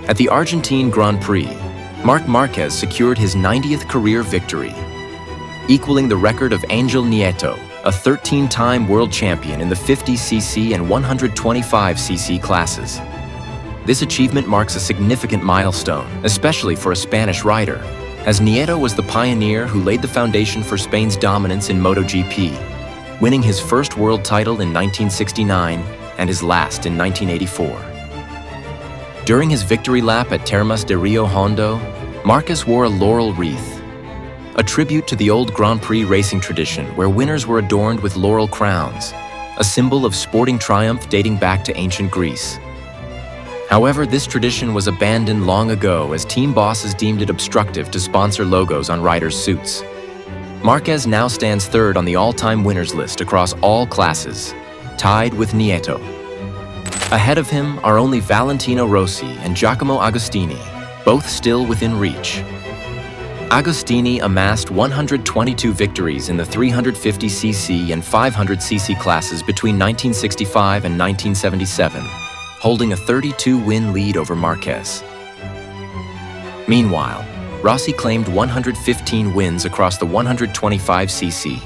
At the Argentine Grand Prix, Marc Márquez secured his 90th career victory, equaling the record of Angel Nieto, a 13-time world champion in the 50cc and 125cc classes. This achievement marks a significant milestone, especially for a Spanish rider, as Nieto was the pioneer who laid the foundation for Spain's dominance in MotoGP, winning his first world title in 1969 and his last in 1984. During his victory lap at Termas de Rio Hondo, Márquez wore a laurel wreath, a tribute to the old Grand Prix racing tradition where winners were adorned with laurel crowns, a symbol of sporting triumph dating back to ancient Greece. However, this tradition was abandoned long ago as team bosses deemed it obstructive to sponsor logos on riders' suits. Márquez now stands third on the all-time winners list across all classes, tied with Nieto. Ahead of him are only Valentino Rossi and Giacomo Agostini, both still within reach. Agostini amassed 122 victories in the 350cc and 500cc classes between 1965 and 1977, holding a 32-win lead over Márquez. Meanwhile, Rossi claimed 115 wins across the 125cc,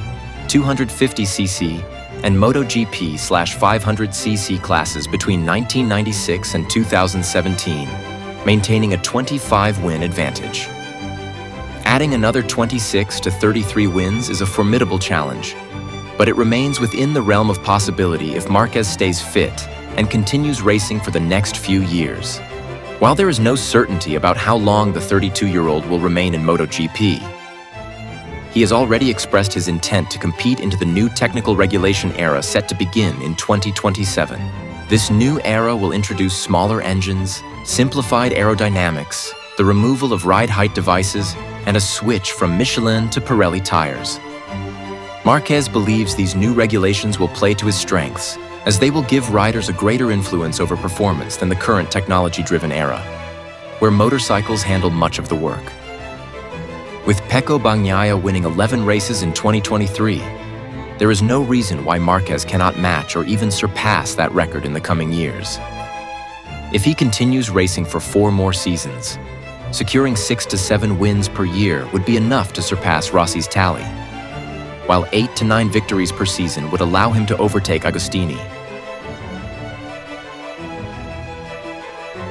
250cc, and MotoGP/500cc classes between 1996 and 2017, maintaining a 25-win advantage. Adding another 26 to 33 wins is a formidable challenge, but it remains within the realm of possibility if Márquez stays fit and continues racing for the next few years. While there is no certainty about how long the 32-year-old will remain in MotoGP, he has already expressed his intent to compete into the new technical regulation era set to begin in 2027. This new era will introduce smaller engines, simplified aerodynamics, the removal of ride height devices, and a switch from Michelin to Pirelli tires. Márquez believes these new regulations will play to his strengths, as they will give riders a greater influence over performance than the current technology-driven era, where motorcycles handle much of the work. With Pecco Bagnaia winning 11 races in 2023, there is no reason why Márquez cannot match or even surpass that record in the coming years. If he continues racing for 4 more seasons, securing 6 to 7 wins per year would be enough to surpass Rossi's tally, while 8 to 9 victories per season would allow him to overtake Agostini.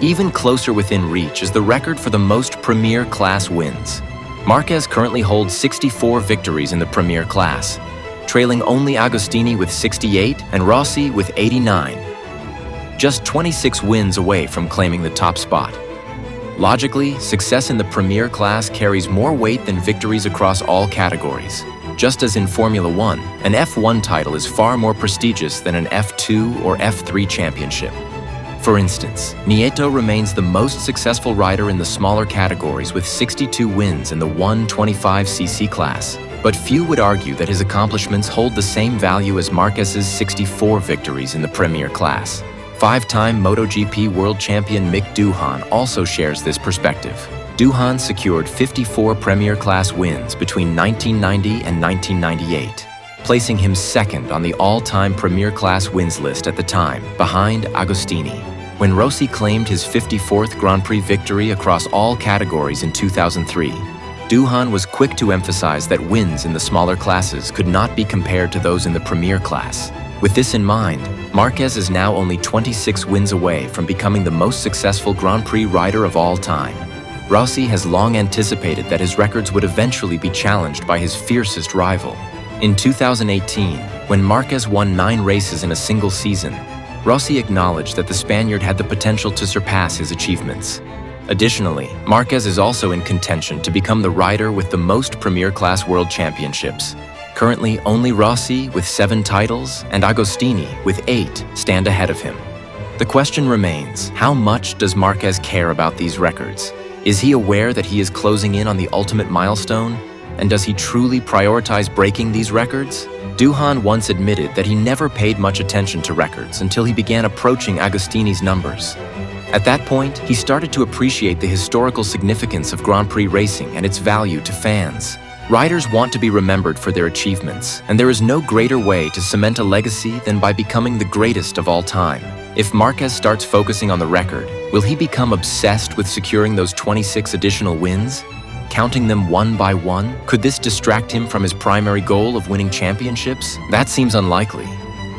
Even closer within reach is the record for the most Premier Class wins. Márquez currently holds 64 victories in the Premier Class, trailing only Agostini with 68 and Rossi with 89, just 26 wins away from claiming the top spot. Logically, success in the Premier Class carries more weight than victories across all categories. Just as in Formula One, an F1 title is far more prestigious than an F2 or F3 championship. For instance, Nieto remains the most successful rider in the smaller categories with 62 wins in the 125cc class, but few would argue that his accomplishments hold the same value as Márquez's 64 victories in the Premier Class. 5-time MotoGP world champion Mick Doohan also shares this perspective. Doohan secured 54 Premier Class wins between 1990 and 1998, placing him second on the all-time Premier Class wins list at the time, behind Agostini. When Rossi claimed his 54th Grand Prix victory across all categories in 2003, Doohan was quick to emphasize that wins in the smaller classes could not be compared to those in the Premier Class. With this in mind, Márquez is now only 26 wins away from becoming the most successful Grand Prix rider of all time. Rossi has long anticipated that his records would eventually be challenged by his fiercest rival. In 2018, when Márquez won 9 races in a single season, Rossi acknowledged that the Spaniard had the potential to surpass his achievements. Additionally, Márquez is also in contention to become the rider with the most Premier Class World Championships. Currently, only Rossi, with 7 titles, and Agostini, with 8, stand ahead of him. The question remains, how much does Márquez care about these records? Is he aware that he is closing in on the ultimate milestone? And does he truly prioritize breaking these records? Doohan once admitted that he never paid much attention to records until he began approaching Agostini's numbers. At that point, he started to appreciate the historical significance of Grand Prix racing and its value to fans. Riders want to be remembered for their achievements, and there is no greater way to cement a legacy than by becoming the greatest of all time. If Márquez starts focusing on the record, will he become obsessed with securing those 26 additional wins? Counting them one by one? Could this distract him from his primary goal of winning championships? That seems unlikely.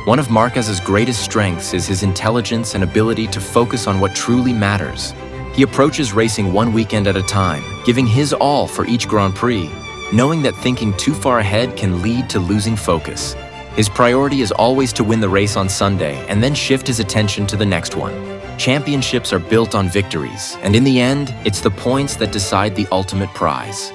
One of Márquez's greatest strengths is his intelligence and ability to focus on what truly matters. He approaches racing one weekend at a time, giving his all for each Grand Prix, knowing that thinking too far ahead can lead to losing focus. His priority is always to win the race on Sunday and then shift his attention to the next one. Championships are built on victories, and in the end, it's the points that decide the ultimate prize.